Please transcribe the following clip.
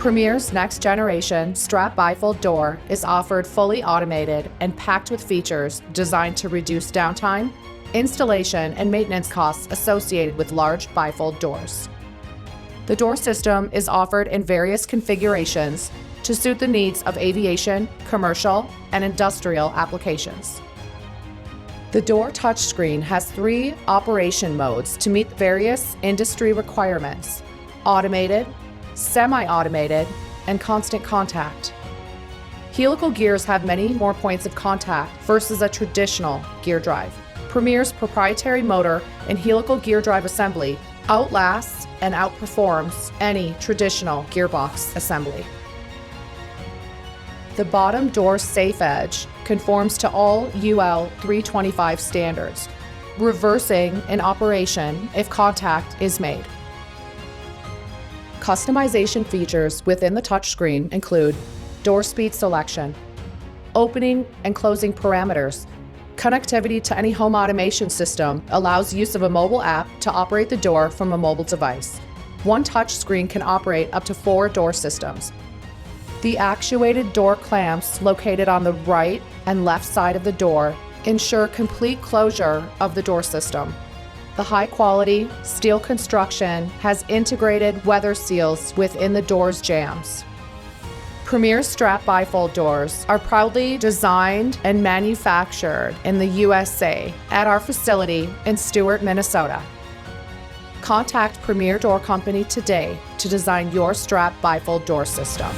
Premier's next-generation strap bifold door is offered fully automated and packed with features designed to reduce downtime, installation, and maintenance costs associated with large bifold doors. The door system is offered in various configurations to suit the needs of aviation, commercial, and industrial applications. The door touchscreen has 3 operation modes to meet various industry requirements: automated, semi-automated, and constant contact. Helical gears have many more points of contact versus a traditional gear drive. Premier's proprietary motor and helical gear drive assembly outlasts and outperforms any traditional gearbox assembly. The bottom door safe edge conforms to all UL 325 standards, reversing an operation if contact is made. Customization features within the touchscreen include door speed selection, opening and closing parameters. Connectivity to any home automation system allows use of a mobile app to operate the door from a mobile device. One touchscreen can operate up to 4 door systems. The actuated door clamps located on the right and left side of the door ensure complete closure of the door system. The high-quality steel construction has integrated weather seals within the door's jambs. Premier strap bifold doors are proudly designed and manufactured in the USA at our facility in Stewart, Minnesota. Contact Premier Door Company today to design your strap bifold door system.